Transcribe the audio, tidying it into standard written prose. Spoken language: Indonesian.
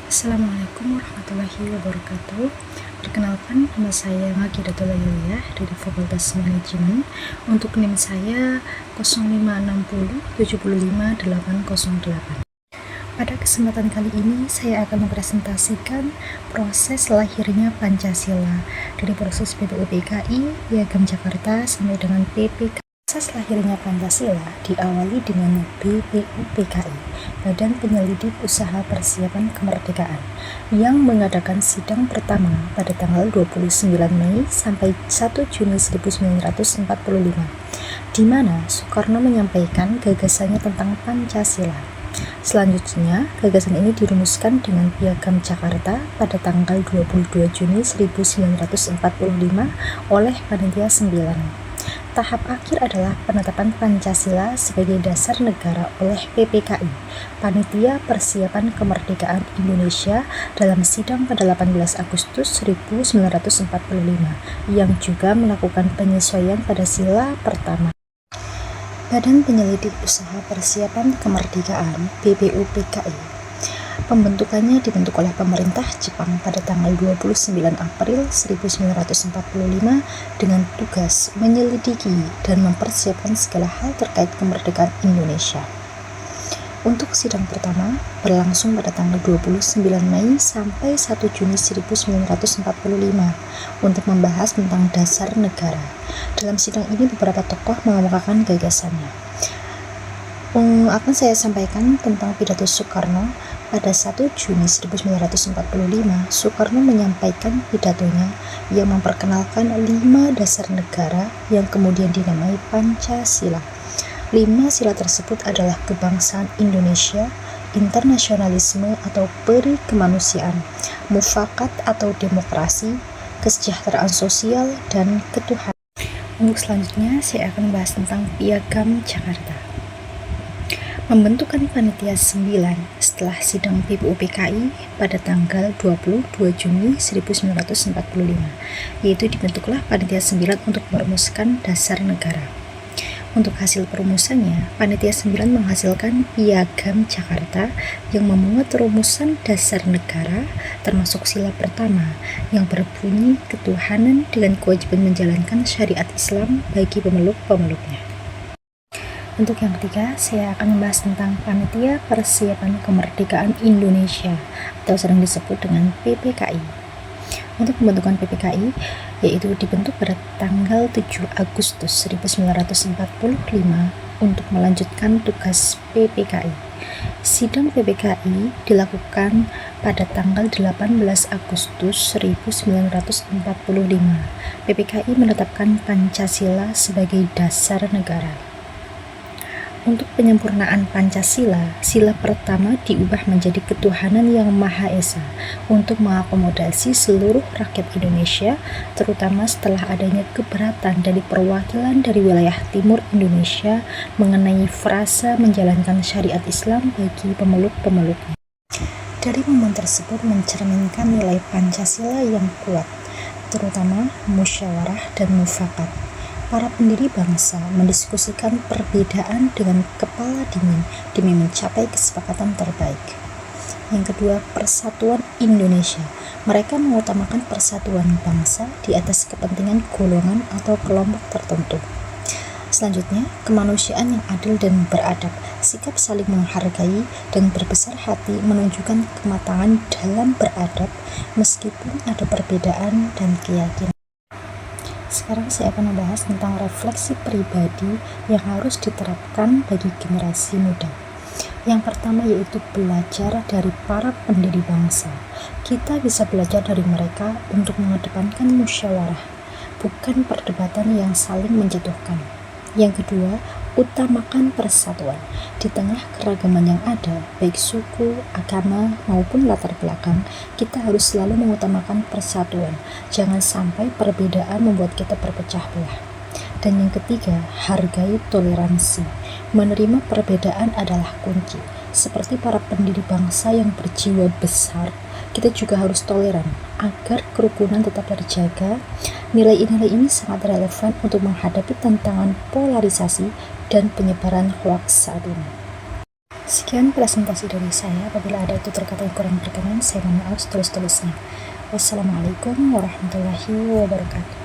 Assalamualaikum warahmatullahi wabarakatuh. Perkenalkan, nama saya Maki Datul Lailiyah dari Fakultas Manajemen. Untuk NIM saya 056075808. Pada kesempatan kali ini, saya akan mempresentasikan proses lahirnya Pancasila dari proses BPUPKI, Piagam Jakarta, sampai dengan PPK. Proses lahirnya Pancasila diawali dengan BPUPKI, Badan Penyelidik Usaha Persiapan Kemerdekaan, yang mengadakan sidang pertama pada tanggal 29 Mei sampai 1 Juni 1945, di mana Soekarno menyampaikan gagasannya tentang Pancasila. Selanjutnya, gagasan ini dirumuskan dengan Piagam Jakarta pada tanggal 22 Juni 1945 oleh Panitia 9. Tahap akhir adalah penetapan Pancasila sebagai dasar negara oleh PPKI, Panitia Persiapan Kemerdekaan Indonesia, dalam sidang pada 18 Agustus 1945, yang juga melakukan penyesuaian pada sila pertama. Badan Penyelidik Usaha Persiapan Kemerdekaan (BPUPKI). Pembentukannya dibentuk oleh pemerintah Jepang pada tanggal 29 April 1945 dengan tugas menyelidiki dan mempersiapkan segala hal terkait kemerdekaan Indonesia. Untuk sidang pertama berlangsung pada tanggal 29 Mei sampai 1 Juni 1945 untuk membahas tentang dasar negara. Dalam sidang ini beberapa tokoh mengemukakan gagasannya. Akan saya sampaikan tentang pidato Soekarno. Pada 1 Juni 1945, Soekarno menyampaikan pidatonya yang memperkenalkan 5 dasar negara yang kemudian dinamai Pancasila. 5 sila tersebut adalah kebangsaan Indonesia, internasionalisme atau peri kemanusiaan, mufakat atau demokrasi, kesejahteraan sosial, dan ketuhanan. Untuk selanjutnya, saya akan membahas tentang Piagam Jakarta. Pembentukan Panitia 9 setelah sidang BPUPKI pada tanggal 22 Juni 1945, yaitu dibentuklah Panitia 9 untuk merumuskan dasar negara. Untuk hasil perumusannya, Panitia 9 menghasilkan Piagam Jakarta yang memuat rumusan dasar negara, termasuk sila pertama yang berbunyi ketuhanan dengan kewajiban menjalankan syariat Islam bagi pemeluk-pemeluknya. Untuk yang ketiga, saya akan membahas tentang Panitia Persiapan Kemerdekaan Indonesia atau sering disebut dengan PPKI. Untuk pembentukan PPKI, yaitu dibentuk pada tanggal 7 Agustus 1945 untuk melanjutkan tugas PPKI. Sidang PPKI dilakukan pada tanggal 18 Agustus 1945. PPKI menetapkan Pancasila sebagai dasar negara. Untuk penyempurnaan Pancasila, sila pertama diubah menjadi ketuhanan yang Maha Esa untuk mengakomodasi seluruh rakyat Indonesia, terutama setelah adanya keberatan dari perwakilan dari wilayah timur Indonesia mengenai frasa menjalankan syariat Islam bagi pemeluk-pemeluknya. Dari momen tersebut mencerminkan nilai Pancasila yang kuat, terutama musyawarah dan mufakat. Para pendiri bangsa mendiskusikan perbedaan dengan kepala dingin demi mencapai kesepakatan terbaik. Yang kedua, persatuan Indonesia. Mereka mengutamakan persatuan bangsa di atas kepentingan golongan atau kelompok tertentu. Selanjutnya, kemanusiaan yang adil dan beradab, sikap saling menghargai dan berbesar hati menunjukkan kematangan dalam beradab meskipun ada perbedaan dan keyakinan. Sekarang saya akan membahas tentang refleksi pribadi yang harus diterapkan bagi generasi muda. Yang pertama yaitu belajar dari para pendiri bangsa. Kita bisa belajar dari mereka untuk mengedepankan musyawarah, bukan perdebatan yang saling menjatuhkan. Yang kedua, utamakan persatuan. Di tengah keragaman yang ada, baik suku, agama, maupun latar belakang, kita harus selalu mengutamakan persatuan. Jangan sampai perbedaan membuat kita berpecah belah. Dan yang ketiga, hargai toleransi. Menerima perbedaan adalah kunci. Seperti para pendiri bangsa yang berjiwa besar, kita juga harus toleran agar kerukunan tetap terjaga. Nilai-nilai ini sangat relevan untuk menghadapi tantangan polarisasi dan penyebaran hoaks saat ini. Sekian presentasi dari saya. Apabila ada tutur kata yang kurang berkenan, saya mohon maaf setulus-tulusnya. Wassalamualaikum warahmatullahi wabarakatuh.